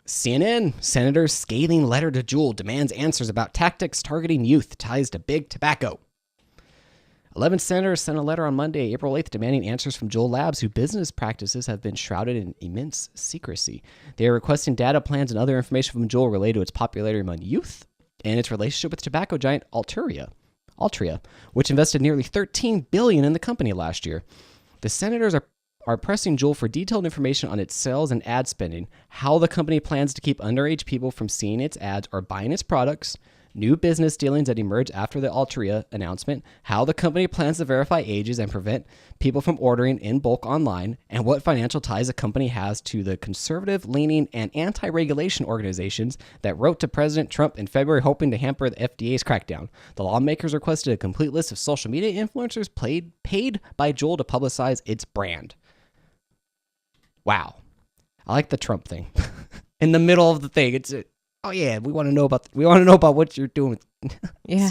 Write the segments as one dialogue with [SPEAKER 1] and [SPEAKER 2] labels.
[SPEAKER 1] CNN, Senator's scathing letter to Juul demands answers about tactics targeting youth ties to big tobacco. 11 senators sent a letter on Monday, April 8th, demanding answers from Juul Labs, whose business practices have been shrouded in immense secrecy. They are requesting data plans and other information from Juul related to its popularity among youth and its relationship with tobacco giant Altria, which invested nearly $13 billion in the company last year. The senators are pressing Juul for detailed information on its sales and ad spending, how the company plans to keep underage people from seeing its ads or buying its products, new business dealings that emerged after the Altria announcement, how the company plans to verify ages and prevent people from ordering in bulk online, and what financial ties the company has to the conservative-leaning and anti-regulation organizations that wrote to President Trump in February hoping to hamper the FDA's crackdown. The lawmakers requested a complete list of social media influencers paid by Juul to publicize its brand. Wow. I like the Trump thing. In the middle of the thing, oh yeah, we want to know about what you're doing.
[SPEAKER 2] Yeah.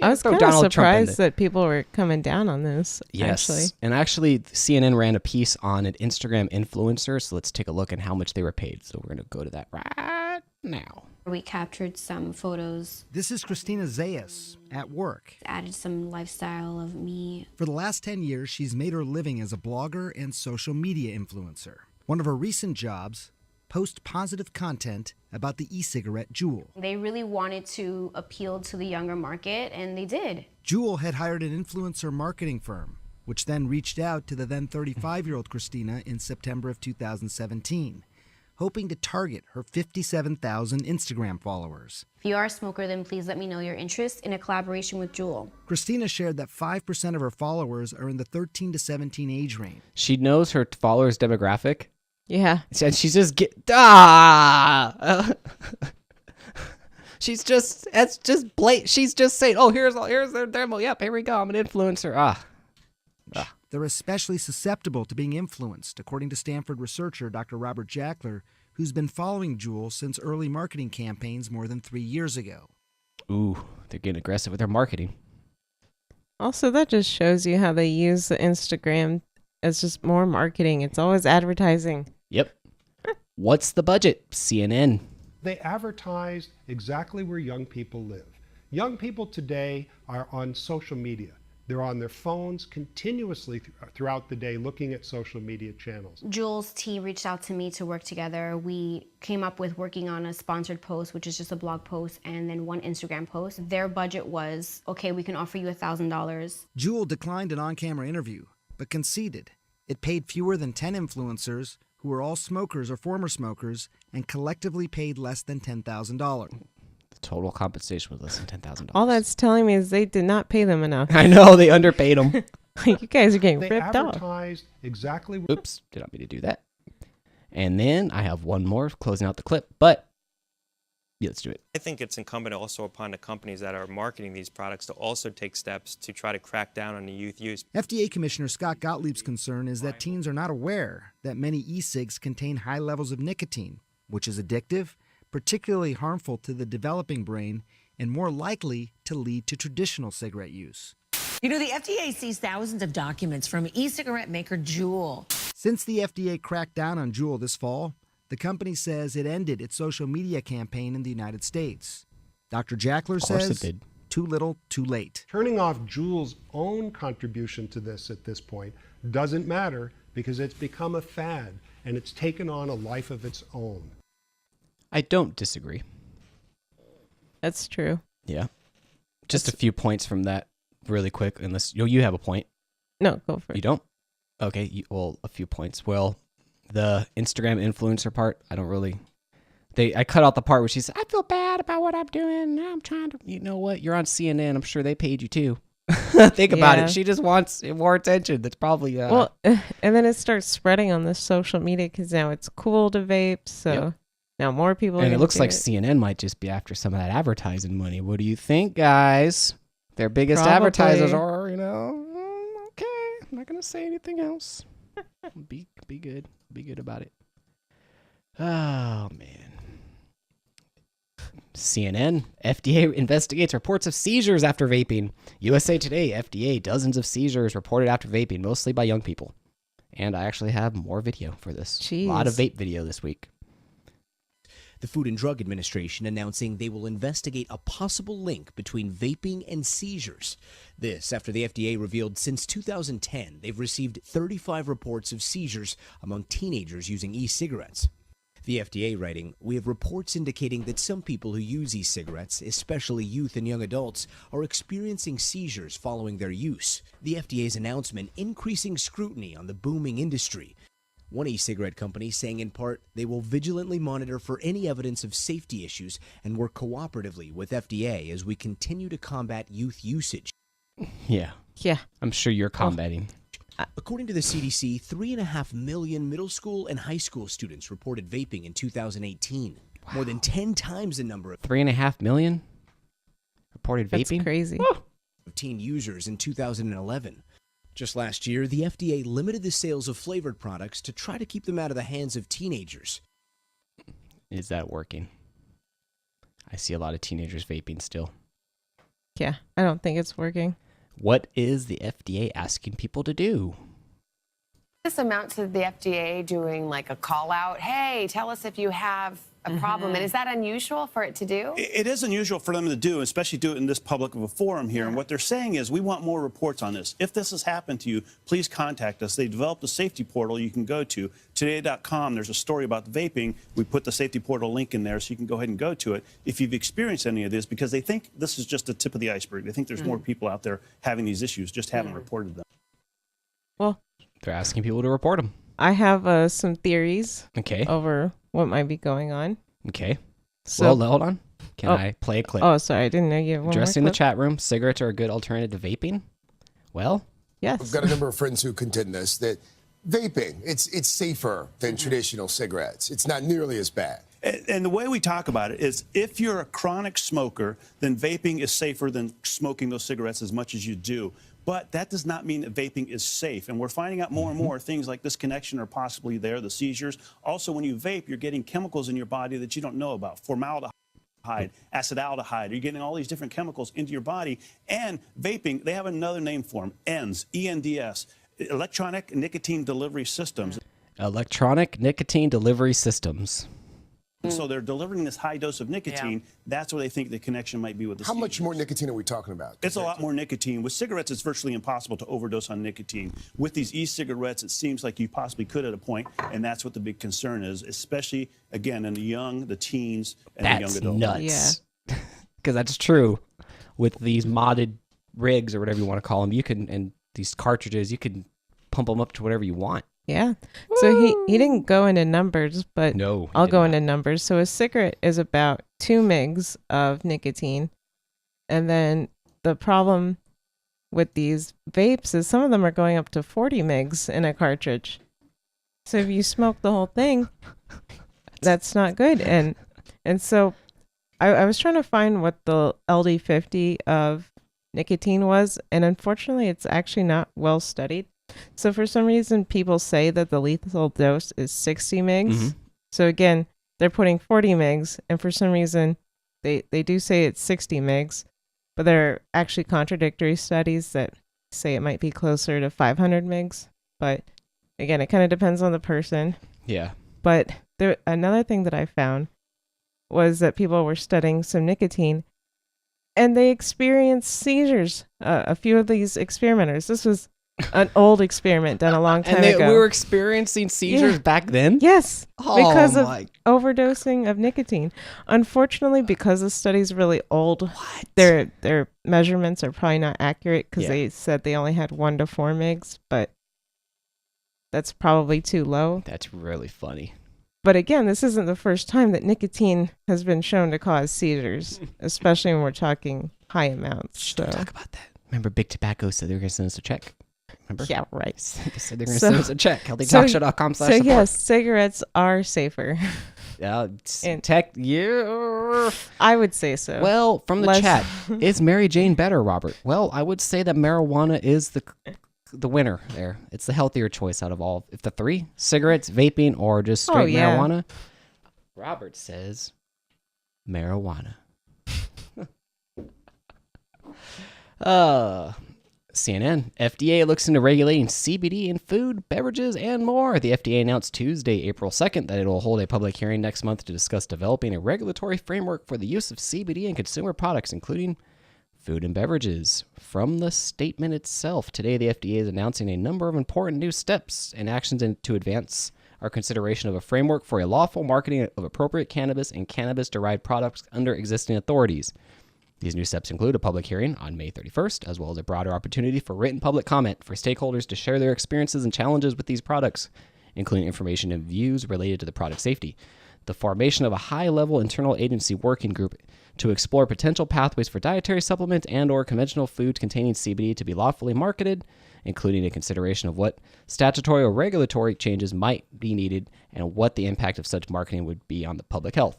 [SPEAKER 2] I was kind of surprised that people were coming down on this.
[SPEAKER 1] Yes. And actually, CNN ran a piece on an Instagram influencer. So let's take a look at how much they were paid. So we're going to go to that right now.
[SPEAKER 3] We captured some photos.
[SPEAKER 4] This is Christina Zayas at work.
[SPEAKER 3] Added some lifestyle of me.
[SPEAKER 4] For the last 10 years, she's made her living as a blogger and social media influencer. One of her recent jobs, post positive content about the e-cigarette Juul.
[SPEAKER 3] They really wanted to appeal to the younger market, and they did.
[SPEAKER 4] Juul had hired an influencer marketing firm, which then reached out to the then 35-year-old Christina in September of 2017, hoping to target her 57,000 Instagram followers.
[SPEAKER 3] If you are a smoker, then please let me know your interest in a collaboration with Juul.
[SPEAKER 4] Christina shared that 5% of her followers are in the 13 to 17 age range.
[SPEAKER 1] She knows her followers' demographic.
[SPEAKER 2] Yeah.
[SPEAKER 1] And she's just she's just she's just saying, oh, here's their demo. Yep, here we go. I'm an influencer.
[SPEAKER 4] They're especially susceptible to being influenced, according to Stanford researcher Dr. Robert Jackler, who's been following Juul since early marketing campaigns more than 3 years ago.
[SPEAKER 1] Ooh, they're getting aggressive with their marketing.
[SPEAKER 2] Also, that just shows you how they use the Instagram as just more marketing. It's always advertising.
[SPEAKER 1] Yep. What's the budget? CNN.
[SPEAKER 5] They advertise exactly where young people live. Young people today are on social media. They're on their phones continuously throughout the day looking at social media channels.
[SPEAKER 3] Juul's team reached out to me to work together. We came up with working on a sponsored post, which is just a blog post, and then one Instagram post. Their budget was, okay, we can offer you $1,000.
[SPEAKER 4] Juul declined an on-camera interview, but conceded it paid fewer than 10 influencers who were all smokers or former smokers and collectively paid less than $10,000.
[SPEAKER 1] The total compensation was less than $10,000.
[SPEAKER 2] All that's telling me is they did not pay them enough.
[SPEAKER 1] I know, they underpaid them.
[SPEAKER 2] You guys are getting
[SPEAKER 5] They
[SPEAKER 2] ripped off.
[SPEAKER 5] advertised exactly.
[SPEAKER 1] Oops, did not mean to do that. And then I have one more closing out the clip, but yeah, let's do it.
[SPEAKER 6] I think it's incumbent also upon the companies that are marketing these products to also take steps to try to crack down on the youth use.
[SPEAKER 4] FDA Commissioner Scott Gottlieb's concern is that teens are not aware that many e-cigs contain high levels of nicotine, which is addictive, particularly harmful to the developing brain, and more likely to lead to traditional cigarette use.
[SPEAKER 7] You know, the FDA sees thousands of documents from e-cigarette maker Juul.
[SPEAKER 4] Since the FDA cracked down on Juul this fall, the company says it ended its social media campaign in the United States. Dr. Jackler says
[SPEAKER 1] it did.
[SPEAKER 4] Too little, too late.
[SPEAKER 5] Turning off Juul's own contribution to this at this point doesn't matter because it's become a fad and it's taken on a life of its own.
[SPEAKER 1] I don't disagree.
[SPEAKER 2] That's true.
[SPEAKER 1] Yeah. Just a few points from that really quick, unless you have a point.
[SPEAKER 2] No, go for it.
[SPEAKER 1] You don't? Okay, well, a few points. Well, the Instagram influencer part, I don't really... I cut out the part where she said, I feel bad about what I'm doing. Now I'm trying to... You know what? You're on CNN. I'm sure they paid you too. Think about it. She just wants more attention. That's probably...
[SPEAKER 2] Well, and then it starts spreading on the social media because now it's cool to vape, so... Yep. Now more people
[SPEAKER 1] and it looks like CNN might just be after some of that advertising money. What do you think, guys? Their biggest advertisers are, okay, I'm not going to say anything else. Be good. Be good about it. Oh, man. CNN, FDA investigates reports of seizures after vaping. USA Today, FDA, dozens of seizures reported after vaping, mostly by young people. And I actually have more video for this.
[SPEAKER 2] Jeez.
[SPEAKER 1] A lot of vape video this week.
[SPEAKER 8] The Food and Drug Administration announcing they will investigate a possible link between vaping and seizures. This after the FDA revealed since 2010 they've received 35 reports of seizures among teenagers using e-cigarettes. The FDA writing, we have reports indicating that some people who use e-cigarettes, especially youth and young adults, are experiencing seizures following their use. The FDA's announcement increasing scrutiny on the booming industry. One e-cigarette company saying in part they will vigilantly monitor for any evidence of safety issues and work cooperatively with FDA as we continue to combat youth usage.
[SPEAKER 1] Yeah.
[SPEAKER 2] Yeah.
[SPEAKER 1] I'm sure you're combating.
[SPEAKER 8] According to the CDC, 3.5 million middle school and high school students reported vaping in 2018. Wow. More than 10 times the number of
[SPEAKER 1] 3.5 million reported vaping.
[SPEAKER 2] That's crazy.
[SPEAKER 8] Of teen users in 2011. Just last year, the FDA limited the sales of flavored products to try to keep them out of the hands of teenagers.
[SPEAKER 1] Is that working? I see a lot of teenagers vaping still.
[SPEAKER 2] Yeah, I don't think it's working.
[SPEAKER 1] What is the FDA asking people to do?
[SPEAKER 9] This amount to the FDA doing like a call out, hey, tell us if you have a problem. And is that unusual for it to do?
[SPEAKER 10] It is unusual for them to do, especially do it in this public of a forum here. And what they're saying is, we want more reports on this. If this has happened to you, please contact us. They developed a safety portal you can go to. Today.com, there's a story about the vaping. We put the safety portal link in there so you can go ahead and go to it if you've experienced any of this, because they think this is just the tip of the iceberg. They think there's more people out there having these issues, just haven't reported them.
[SPEAKER 2] Well,
[SPEAKER 1] they're asking people to report them.
[SPEAKER 2] I have some theories
[SPEAKER 1] Okay.
[SPEAKER 2] over what might be going on.
[SPEAKER 1] Okay.
[SPEAKER 2] So,
[SPEAKER 1] well, hold on. Can I play a clip?
[SPEAKER 2] Oh, sorry. I didn't know you had one
[SPEAKER 1] Addressing
[SPEAKER 2] more
[SPEAKER 1] the
[SPEAKER 2] clip.
[SPEAKER 1] chat room, cigarettes are a good alternative to vaping? Well,
[SPEAKER 2] yes.
[SPEAKER 11] I've got a number of friends who contend this, that vaping, it's safer than traditional cigarettes. It's not nearly as bad.
[SPEAKER 10] And the way we talk about it is, if you're a chronic smoker, then vaping is safer than smoking those cigarettes as much as you do. But that does not mean that vaping is safe. And we're finding out more and more things like this connection are possibly there, the seizures. Also, when you vape, you're getting chemicals in your body that you don't know about. Formaldehyde, acetaldehyde. You're getting all these different chemicals into your body. And vaping, they have another name for them, ENDS, E-N-D-S, electronic nicotine delivery systems.
[SPEAKER 1] Electronic nicotine delivery systems.
[SPEAKER 10] So they're delivering this high dose of nicotine. That's where they think the connection might be with the
[SPEAKER 11] How much more nicotine are we talking about?
[SPEAKER 10] It's a lot more nicotine. With cigarettes, it's virtually impossible to overdose on nicotine. With these e-cigarettes, it seems like you possibly could at a point, and that's what the big concern is, especially, again, in the young, the teens, and the young adults.
[SPEAKER 1] That's nuts. Because that's true. With these modded rigs, or whatever you want to call them, you can, and these cartridges, you can pump them up to whatever you want.
[SPEAKER 2] Yeah. So he didn't go into numbers, but
[SPEAKER 1] no,
[SPEAKER 2] I'll go into numbers. So a cigarette is about 2 mgs of nicotine. And then the problem with these vapes is some of them are going up to 40 mgs in a cartridge. So if you smoke the whole thing, that's not good. And so I was trying to find what the LD50 of nicotine was, and unfortunately it's actually not well studied. So for some reason, people say that the lethal dose is 60 mgs.
[SPEAKER 1] Mm-hmm.
[SPEAKER 2] So again, they're putting 40 mgs, and for some reason, they do say it's 60 mgs, but there are actually contradictory studies that say it might be closer to 500 mgs. But again, it kind of depends on the person.
[SPEAKER 1] Yeah.
[SPEAKER 2] But another thing that I found was that people were studying some nicotine, and they experienced seizures. A few of these experimenters. This was an old experiment done a long time ago.
[SPEAKER 1] We were experiencing seizures back then?
[SPEAKER 2] Yes, because of
[SPEAKER 1] my.
[SPEAKER 2] overdosing of nicotine. Unfortunately, because the study's really old, their measurements are probably not accurate, because they said they only had 1 to 4 mgs, but that's probably too low.
[SPEAKER 1] That's really funny.
[SPEAKER 2] But again, this isn't the first time that nicotine has been shown to cause seizures, especially when we're talking high amounts.
[SPEAKER 1] Don't talk about that. Remember, Big Tobacco said they were going to send us a check. Remember?
[SPEAKER 2] Yeah, right.
[SPEAKER 1] They said they're going to send us a check. HealthyTalkShow.com/support.
[SPEAKER 2] So yes, cigarettes are safer. I would say so.
[SPEAKER 1] Well, from the chat, is Mary Jane better, Robert? Well, I would say that marijuana is the winner there. It's the healthier choice out of all. If the 3, cigarettes, vaping, or just straight marijuana. Robert says marijuana. CNN, FDA looks into regulating CBD in food, beverages, and more. The FDA announced Tuesday, April 2nd, that it will hold a public hearing next month to discuss developing a regulatory framework for the use of CBD in consumer products, including food and beverages. From the statement itself, today the FDA is announcing a number of important new steps and actions to advance our consideration of a framework for a lawful marketing of appropriate cannabis and cannabis-derived products under existing authorities. These new steps include a public hearing on May 31st, as well as a broader opportunity for written public comment for stakeholders to share their experiences and challenges with these products, including information and views related to the product safety. The formation of a high-level internal agency working group to explore potential pathways for dietary supplements and or conventional foods containing CBD to be lawfully marketed, including a consideration of what statutory or regulatory changes might be needed and what the impact of such marketing would be on the public health.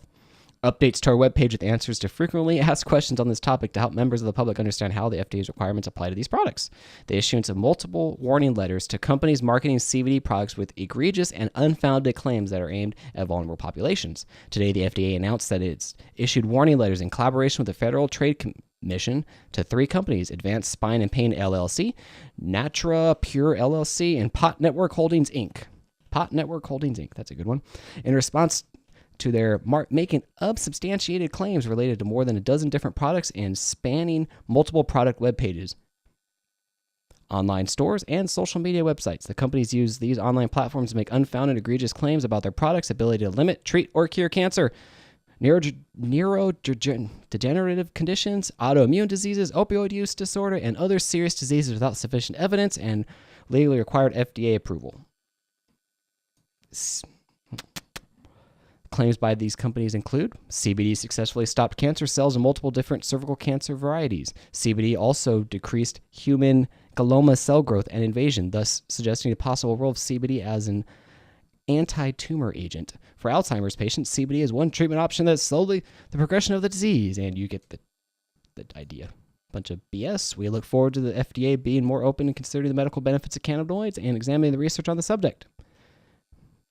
[SPEAKER 1] Updates to our webpage with answers to frequently asked questions on this topic to help members of the public understand how the FDA's requirements apply to these products. The issuance of multiple warning letters to companies marketing CBD products with egregious and unfounded claims that are aimed at vulnerable populations. Today, the FDA announced that it's issued warning letters in collaboration with the Federal Trade Commission to 3 companies: Advanced Spine and Pain LLC, Natura Pure LLC, and Pot Network Holdings Inc. Pot Network Holdings Inc. That's a good one. In response to their making unsubstantiated claims related to more than a dozen different products and spanning multiple product web pages, online stores, and social media websites. The companies use these online platforms to make unfounded, egregious claims about their products' ability to limit, treat, or cure cancer, neurodegenerative conditions, autoimmune diseases, opioid use disorder, and other serious diseases without sufficient evidence and legally required FDA approval. Claims by these companies include CBD successfully stopped cancer cells in multiple different cervical cancer varieties. CBD also decreased human glioma cell growth and invasion, thus suggesting a possible role of CBD as an anti-tumor agent. For Alzheimer's patients, CBD is one treatment option that slowly the progression of the disease, and you get the idea. Bunch of BS. We look forward to the FDA being more open and considering the medical benefits of cannabinoids and examining the research on the subject,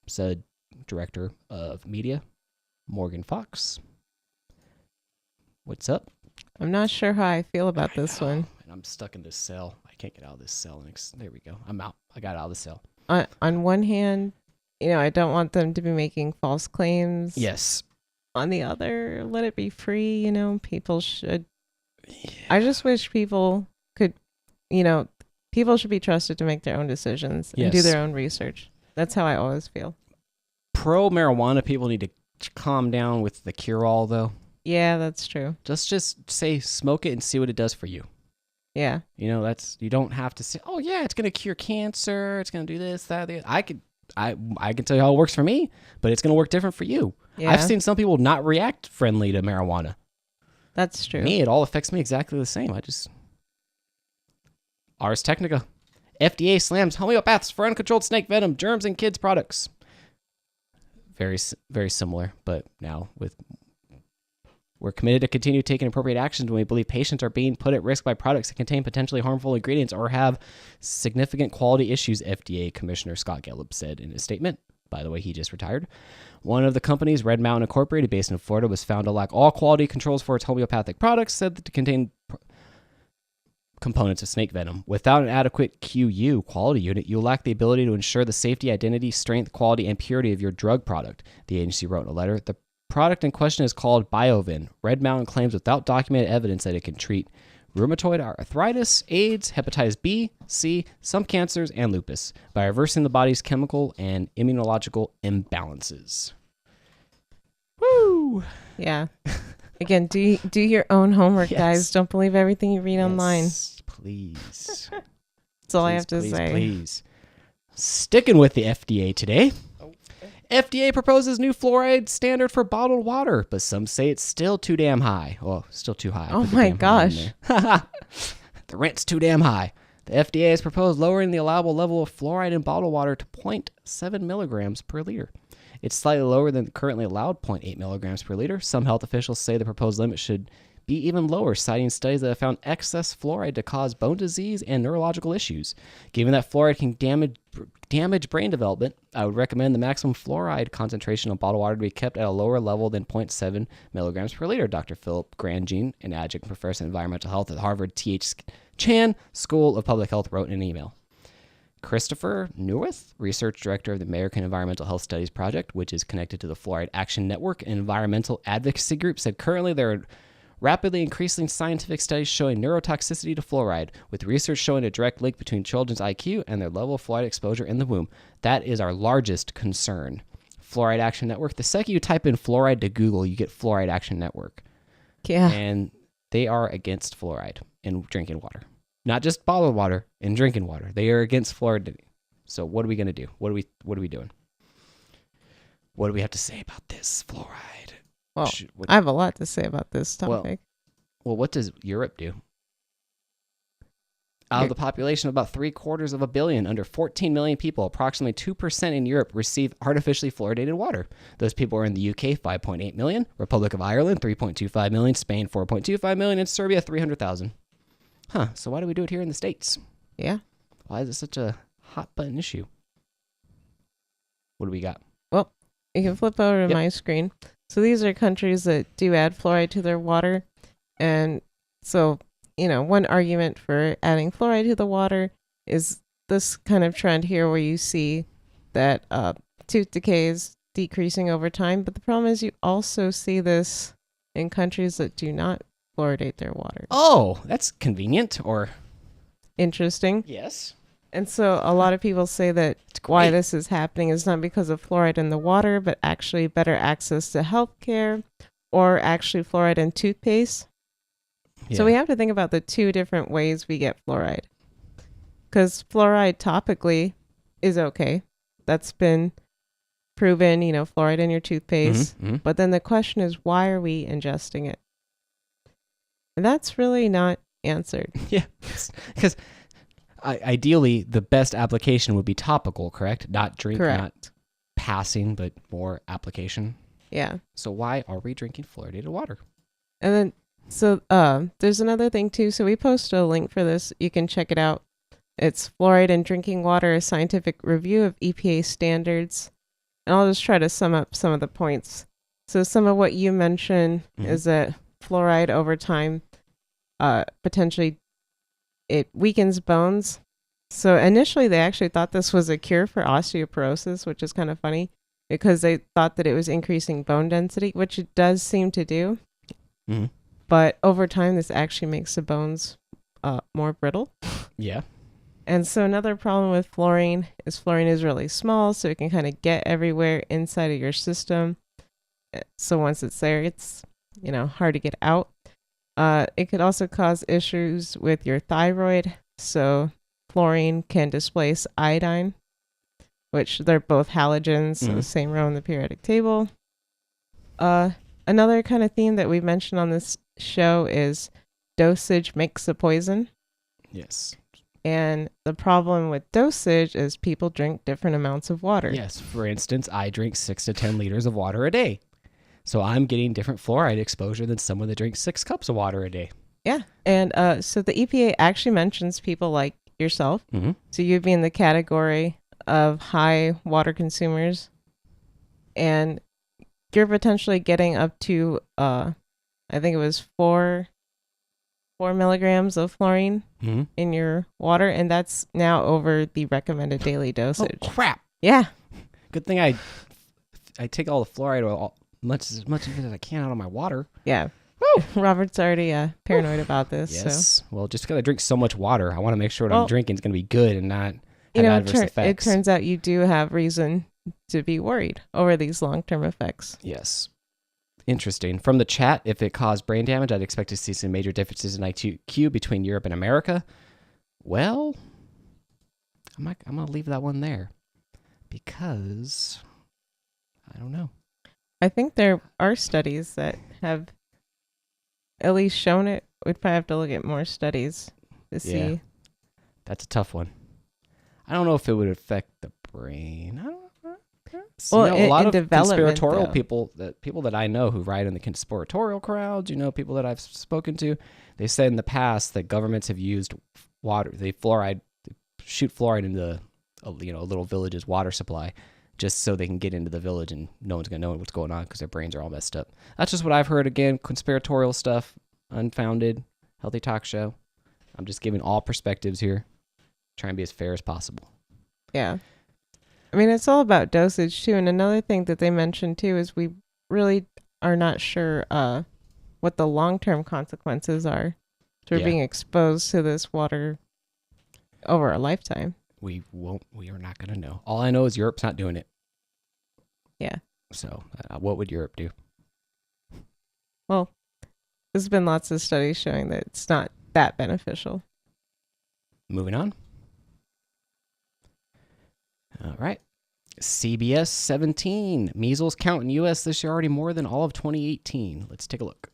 [SPEAKER 1] said Director of Media, Morgan Fox. What's up?
[SPEAKER 2] I'm not sure how I feel about this one.
[SPEAKER 1] And I'm stuck in this cell. I can't get out of this cell. There we go. I'm out. I got out of the cell.
[SPEAKER 2] On one hand, I don't want them to be making false claims.
[SPEAKER 1] Yes.
[SPEAKER 2] On the other, let it be free. People should. Yeah. I just wish people could, people should be trusted to make their own decisions and do their own research. That's how I always feel.
[SPEAKER 1] Pro-marijuana people need to calm down with the cure-all, though.
[SPEAKER 2] Yeah, that's true.
[SPEAKER 1] Just say smoke it and see what it does for you.
[SPEAKER 2] Yeah.
[SPEAKER 1] You don't have to say, oh yeah, it's gonna cure cancer, it's gonna do this, that, the I can tell you how it works for me, but it's gonna work different for you. Yeah. I've seen some people not react friendly to marijuana.
[SPEAKER 2] That's true.
[SPEAKER 1] Me, it all affects me exactly the same. Ars Technica. FDA slams homeopaths for uncontrolled snake venom, germs, and kids' products. Very, very similar, but now we're committed to continue taking appropriate actions when we believe patients are being put at risk by products that contain potentially harmful ingredients or have significant quality issues, FDA Commissioner Scott Gallup said in a statement. By the way, he just retired. One of the companies, Red Mountain Incorporated, based in Florida, was found to lack all quality controls for its homeopathic products, said that to contain components of snake venom. Without an adequate QU quality unit, you'll lack the ability to ensure the safety, identity, strength, quality, and purity of your drug product, the agency wrote in a letter. The product in question is called Biovin. Red Mountain claims without documented evidence that it can treat rheumatoid arthritis, AIDS, hepatitis B, C, some cancers, and lupus by reversing the body's chemical and immunological imbalances. Woo!
[SPEAKER 2] Yeah. Again, do your own homework, guys. Don't believe everything you read online.
[SPEAKER 1] Please.
[SPEAKER 2] That's all I have to say.
[SPEAKER 1] Please. Sticking with the FDA today. FDA proposes new fluoride standard for bottled water, but some say it's still too damn high. Oh, still too high.
[SPEAKER 2] Oh my gosh.
[SPEAKER 1] The rent's too damn high. The FDA has proposed lowering the allowable level of fluoride in bottled water to 0.7 milligrams per liter. It's slightly lower than the currently allowed 0.8 milligrams per liter. Some health officials say the proposed limit should be even lower, citing studies that have found excess fluoride to cause bone disease and neurological issues. Given that fluoride can damage brain development, I would recommend the maximum fluoride concentration of bottled water to be kept at a lower level than 0.7 milligrams per liter, Dr. Philip Grandjean, an adjunct professor in environmental health at Harvard T.H. Chan School of Public Health, wrote in an email. Christopher Neuwirth, research director of the American Environmental Health Studies Project, which is connected to the Fluoride Action Network, an environmental advocacy group, said currently there are rapidly increasing scientific studies showing neurotoxicity to fluoride, with research showing a direct link between children's IQ and their level of fluoride exposure in the womb. That is our largest concern. Fluoride Action Network. The second you type in fluoride to Google, you get Fluoride Action Network.
[SPEAKER 2] Yeah.
[SPEAKER 1] And they are against fluoride in drinking water. Not just bottled water, in drinking water. They are against fluoride. So what are we going to do? What are we doing? What do we have to say about this fluoride?
[SPEAKER 2] Well, I have a lot to say about this topic.
[SPEAKER 1] Well, what does Europe do? Out of the population of about 750 million, under 14 million people, approximately 2% in Europe receive artificially fluoridated water. Those people are in the UK, 5.8 million, Republic of Ireland, 3.25 million, Spain, 4.25 million, and Serbia, 300,000. Huh, so why do we do it here in the States?
[SPEAKER 2] Yeah.
[SPEAKER 1] Why is it such a hot button issue? What do we got?
[SPEAKER 2] Well, you can flip over to my screen. So these are countries that do add fluoride to their water. And so, one argument for adding fluoride to the water is this kind of trend here where you see that tooth decay is decreasing over time. But the problem is you also see this in countries that do not fluoridate their water.
[SPEAKER 1] Oh, that's convenient or
[SPEAKER 2] interesting.
[SPEAKER 1] Yes.
[SPEAKER 2] And so a lot of people say that why this is happening is not because of fluoride in the water, but actually better access to healthcare or actually fluoride in toothpaste. Yeah. So we have to think about the two different ways we get fluoride. Because fluoride topically is okay. That's been proven, fluoride in your toothpaste. Mm-hmm. But then the question is, why are we ingesting it? And that's really not answered.
[SPEAKER 1] Yeah, because ideally the best application would be topical, correct? Not drink, correct. Not passing, but more application.
[SPEAKER 2] Yeah.
[SPEAKER 1] So why are we drinking fluoridated water?
[SPEAKER 2] And then, so there's another thing too. So we posted a link for this. You can check it out. It's Fluoride in Drinking Water, a scientific review of EPA standards. And I'll just try to sum up some of the points. So some of what you mentioned is that fluoride over time potentially it weakens bones. So initially they actually thought this was a cure for osteoporosis, which is kind of funny because they thought that it was increasing bone density, which it does seem to do. Mm-hmm. But over time this actually makes the bones more brittle.
[SPEAKER 1] Yeah.
[SPEAKER 2] And so another problem with fluorine is really small, so it can kind of get everywhere inside of your system. So once it's there, it's hard to get out. It could also cause issues with your thyroid. So fluorine can displace iodine, which they're both halogens, so the same row in the periodic table. Another kind of theme that we mentioned on this show is dosage makes a poison.
[SPEAKER 1] Yes.
[SPEAKER 2] And the problem with dosage is people drink different amounts of water.
[SPEAKER 1] Yes. For instance, I drink 6 to 10 liters of water a day. So I'm getting different fluoride exposure than someone that drinks 6 cups of water a day.
[SPEAKER 2] Yeah. And so the EPA actually mentions people like yourself. Mm-hmm. So you'd be in the category of high water consumers. And you're potentially getting up to, I think it was 4 milligrams of fluorine in your water. And that's now over the recommended daily dosage.
[SPEAKER 1] Oh, crap.
[SPEAKER 2] Yeah.
[SPEAKER 1] Good thing I take all the fluoride oil, much of it as I can out of my water.
[SPEAKER 2] Yeah. Woo! Robert's already paranoid about this.
[SPEAKER 1] Yes.
[SPEAKER 2] So.
[SPEAKER 1] Well, just because I drink so much water, I want to make sure what I'm drinking is going to be good and not have adverse effects.
[SPEAKER 2] It turns out you do have reason to be worried over these long-term effects.
[SPEAKER 1] Yes. Interesting. From the chat, if it caused brain damage, I'd expect to see some major differences in IQ between Europe and America. Well, I'm going to leave that one there because I don't know.
[SPEAKER 2] I think there are studies that have at least shown it. We'd probably have to look at more studies to see.
[SPEAKER 1] Yeah. That's a tough one. I don't know if it would affect the brain. I don't know. So,
[SPEAKER 2] Well,
[SPEAKER 1] a lot
[SPEAKER 2] in
[SPEAKER 1] of
[SPEAKER 2] development,
[SPEAKER 1] conspiratorial
[SPEAKER 2] though.
[SPEAKER 1] people that I know who ride in the conspiratorial crowds, people that I've spoken to, they said in the past that governments have used water, shoot fluoride into a little village's water supply just so they can get into the village and no one's going to know what's going on because their brains are all messed up. That's just what I've heard. Again, conspiratorial stuff, unfounded, healthy talk show. I'm just giving all perspectives here, trying to be as fair as possible.
[SPEAKER 2] Yeah. I mean, it's all about dosage too. And another thing that they mentioned too is we really are not sure what the long-term consequences are for being exposed to this water over a lifetime.
[SPEAKER 1] We are not going to know. All I know is Europe's not doing it.
[SPEAKER 2] Yeah.
[SPEAKER 1] So what would Europe do?
[SPEAKER 2] Well, there's been lots of studies showing that it's not that beneficial.
[SPEAKER 1] Moving on. All right. CBS 17. Measles count in U.S. this year already more than all of 2018. Let's take a look.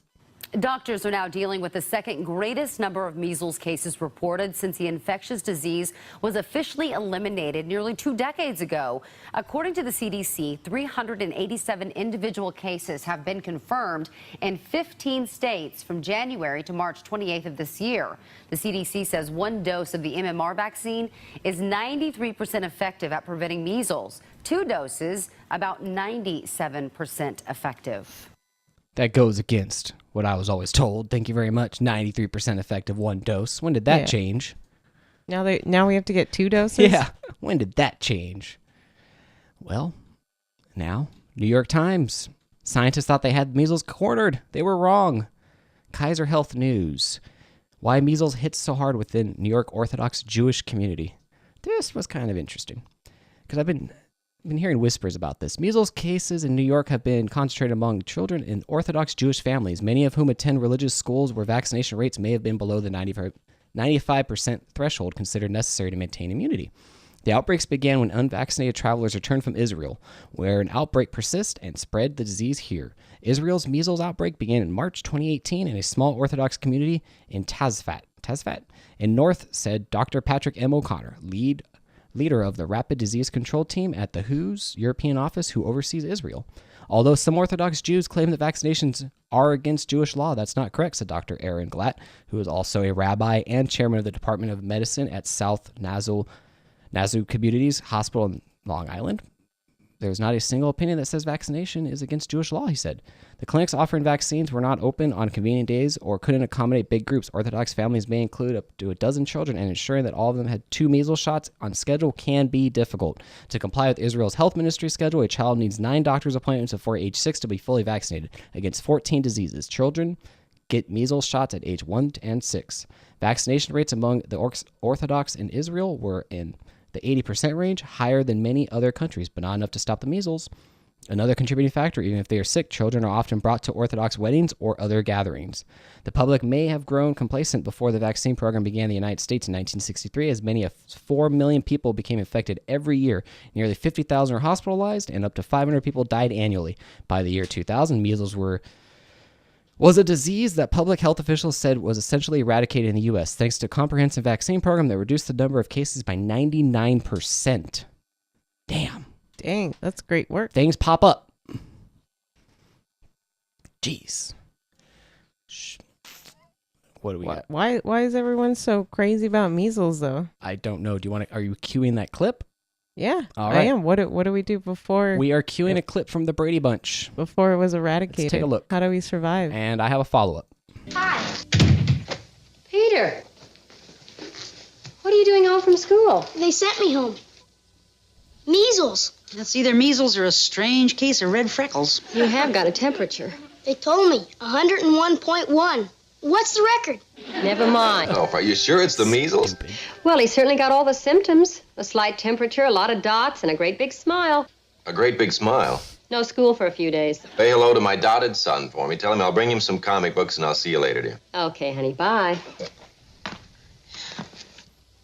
[SPEAKER 12] Doctors are now dealing with the second greatest number of measles cases reported since the infectious disease was officially eliminated nearly 2 decades ago. According to the CDC, 387 individual cases have been confirmed in 15 states from January to March 28th of this year. The CDC says 1 dose of the MMR vaccine is 93% effective at preventing measles. 2 doses, about 97% effective.
[SPEAKER 1] That goes against what I was always told. Thank you very much. 93% effective 1 dose. When did that change?
[SPEAKER 2] Now we have to get 2 doses?
[SPEAKER 1] Yeah. When did that change? Well, now, New York Times. Scientists thought they had measles cornered. They were wrong. Kaiser Health News. Why measles hits so hard within New York Orthodox Jewish community. This was kind of interesting because I've been hearing whispers about this. Measles cases in New York have been concentrated among children in Orthodox Jewish families, many of whom attend religious schools where vaccination rates may have been below the 95% threshold considered necessary to maintain immunity. The outbreaks began when unvaccinated travelers returned from Israel, where an outbreak persists and spread the disease here. Israel's measles outbreak began in March 2018 in a small Orthodox community in Tazfat in North, said Dr. Patrick M. O'Connor, leader of the Rapid Disease Control Team at the WHO's European office who oversees Israel. Although some Orthodox Jews claim that vaccinations are against Jewish law, that's not correct, said Dr. Aaron Glatt, who is also a rabbi and chairman of the Department of Medicine at South Nassau Communities Hospital in Long Island. There's not a single opinion that says vaccination is against Jewish law, he said. The clinics offering vaccines were not open on convenient days or couldn't accommodate big groups. Orthodox families may include up to 12 children, and ensuring that all of them had 2 measles shots on schedule can be difficult. To comply with Israel's health ministry schedule, a child needs 9 doctor's appointments before age 6 to be fully vaccinated against 14 diseases. Children get measles shots at age 1 and 6. Vaccination rates among the Orthodox in Israel were in the 80% range, higher than many other countries, but not enough to stop the measles. Another contributing factor, even if they are sick, children are often brought to Orthodox weddings or other gatherings. The public may have grown complacent before the vaccine program began in the United States in 1963, as many as 4 million people became infected every year. Nearly 50,000 were hospitalized, and up to 500 people died annually. By the year 2000, measles was a disease that public health officials said was essentially eradicated in the U.S. thanks to a comprehensive vaccine program that reduced the number of cases by 99%. Damn.
[SPEAKER 2] Dang, that's great work.
[SPEAKER 1] Things pop up. Jeez. What do we got?
[SPEAKER 2] Why is everyone so crazy about measles, though?
[SPEAKER 1] I don't know. Are you cueing that clip?
[SPEAKER 2] Yeah,
[SPEAKER 1] all right.
[SPEAKER 2] I am. What do we do before?
[SPEAKER 1] We are cueing a clip from the Brady Bunch.
[SPEAKER 2] Before it was eradicated.
[SPEAKER 1] Let's take a look.
[SPEAKER 2] How do we survive?
[SPEAKER 1] And I have a follow-up.
[SPEAKER 13] Hi. Peter. What are you doing home from school?
[SPEAKER 14] They sent me home. Measles.
[SPEAKER 15] That's either measles or a strange case of red freckles.
[SPEAKER 13] You have got a temperature.
[SPEAKER 14] They told me 101.1. What's the record?
[SPEAKER 13] Never mind.
[SPEAKER 16] Oh, are you sure it's the measles?
[SPEAKER 13] Well, he certainly got all the symptoms. A slight temperature, a lot of dots, and a great big smile.
[SPEAKER 16] A great big smile.
[SPEAKER 13] No school for a few days.
[SPEAKER 16] Say hello to my dotted son for me. Tell him I'll bring him some comic books and I'll see you later, dear.
[SPEAKER 13] Okay, honey, bye.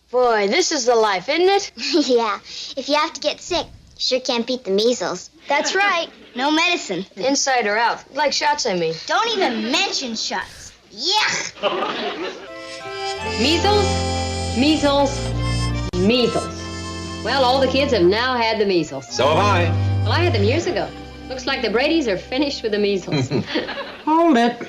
[SPEAKER 14] Boy, this is the life, isn't it?
[SPEAKER 17] Yeah. If you have to get sick, you sure can't beat the measles.
[SPEAKER 14] That's right. No medicine.
[SPEAKER 13] Inside or out. Like shots, I mean.
[SPEAKER 14] Don't even mention shots. Yuck!
[SPEAKER 13] Measles, measles, measles. Well, all the kids have now had the measles.
[SPEAKER 16] So have I.
[SPEAKER 13] Well, I had them years ago. Looks like the Bradys are finished with the measles.
[SPEAKER 15] Hold it.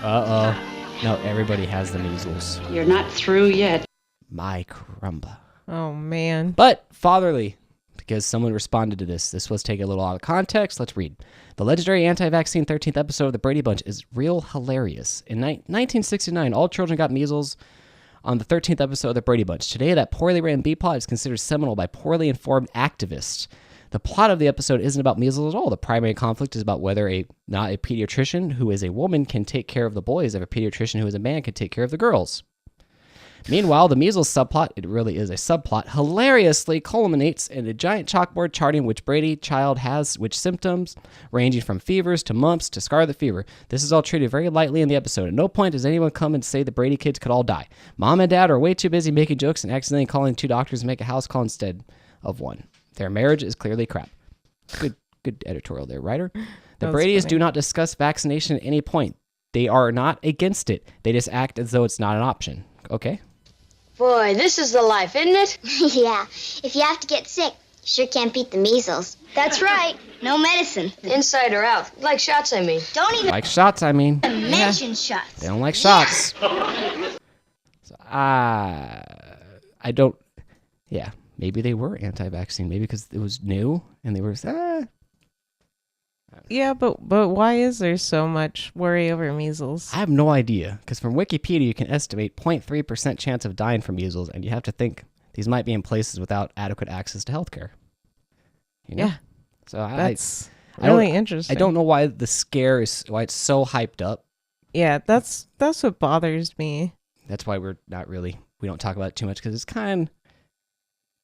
[SPEAKER 1] Uh-oh. No, everybody has the measles.
[SPEAKER 15] You're not through yet.
[SPEAKER 1] My crumba.
[SPEAKER 2] Oh, man.
[SPEAKER 1] But fatherly, because someone responded to this. This was taken a little out of context. Let's read. The legendary anti-vaccine 13th episode of The Brady Bunch is real hilarious. In 1969, all children got measles on the 13th episode of The Brady Bunch. Today, that poorly written B-plot is considered seminal by poorly informed activists. The plot of the episode isn't about measles at all. The primary conflict is about whether not a pediatrician who is a woman can take care of the boys if a pediatrician who is a man can take care of the girls. Meanwhile, the measles subplot, it really is a subplot, hilariously culminates in a giant chalkboard charting which Brady child has which symptoms, ranging from fevers to mumps to scarlet fever. This is all treated very lightly in the episode. At no point does anyone come and say the Brady kids could all die. Mom and Dad are way too busy making jokes and accidentally calling 2 doctors to make a house call instead of 1. Their marriage is clearly crap. Good editorial there, writer. The Bradys do not discuss vaccination at any point. They are not against it. They just act as though it's not an option. Okay.
[SPEAKER 14] Boy, this is the life, isn't it? Yeah. If you have to get sick, you sure can't beat the measles. That's right. No medicine.
[SPEAKER 13] Inside or out? Like shots, I mean.
[SPEAKER 14] Don't even
[SPEAKER 1] Like shots, I mean.
[SPEAKER 14] mention shots.
[SPEAKER 1] They don't like shots. So, I don't. Yeah, maybe they were anti-vaccine. Maybe because it was new and they were.
[SPEAKER 2] Yeah, but why is there so much worry over measles?
[SPEAKER 1] I have no idea, because from Wikipedia you can estimate 0.3% chance of dying from measles, and you have to think these might be in places without adequate access to healthcare. You know?
[SPEAKER 2] Yeah.
[SPEAKER 1] So
[SPEAKER 2] that's really interesting.
[SPEAKER 1] I don't know why the scare is why it's so hyped up.
[SPEAKER 2] Yeah, that's what bothers me.
[SPEAKER 1] That's why we don't talk about it too much, because it's kind of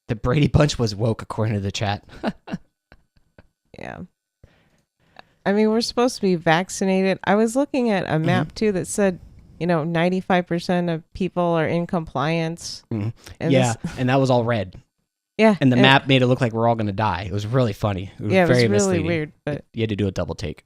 [SPEAKER 1] the Brady Bunch was woke according to the chat.
[SPEAKER 2] Yeah. I mean, we're supposed to be vaccinated. I was looking at a map too that said, 95% of people are in compliance.
[SPEAKER 1] And and that was all red.
[SPEAKER 2] Yeah.
[SPEAKER 1] And the map made it look like we're all going to die. It was really funny. It was
[SPEAKER 2] it was
[SPEAKER 1] very
[SPEAKER 2] really
[SPEAKER 1] misleading.
[SPEAKER 2] weird. But
[SPEAKER 1] you had to do a double take.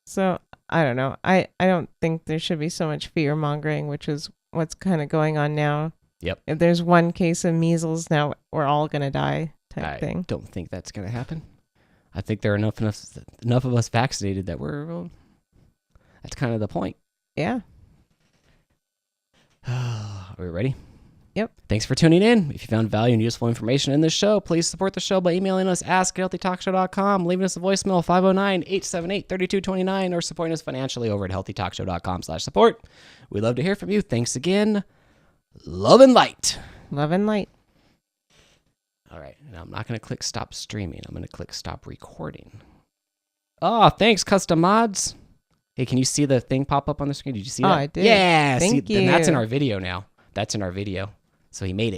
[SPEAKER 2] So, I don't know. I don't think there should be so much fear mongering, which is what's kind of going on now.
[SPEAKER 1] Yep.
[SPEAKER 2] If there's one case of measles, now we're all going to die type thing.
[SPEAKER 1] I don't think that's going to happen. I think there are enough of us vaccinated that that's kind of the point.
[SPEAKER 2] Yeah.
[SPEAKER 1] Are we ready?
[SPEAKER 2] Yep.
[SPEAKER 1] Thanks for tuning in. If you found value and useful information in this show, please support the show by emailing us, ask@healthytalkshow.com, leaving us a voicemail, 509-878-3229, or supporting us financially over at healthytalkshow.com/support. We'd love to hear from you. Thanks again. Love and light.
[SPEAKER 2] Love and light.
[SPEAKER 1] All right, now I'm not going to click stop streaming. I'm going to click stop recording. Oh, thanks, custom mods. Hey, can you see the thing pop up on the screen? Did you see that?
[SPEAKER 2] Oh, I did.
[SPEAKER 1] Yeah,
[SPEAKER 2] Thank you.
[SPEAKER 1] And that's in our video now. That's in our video. So he made it.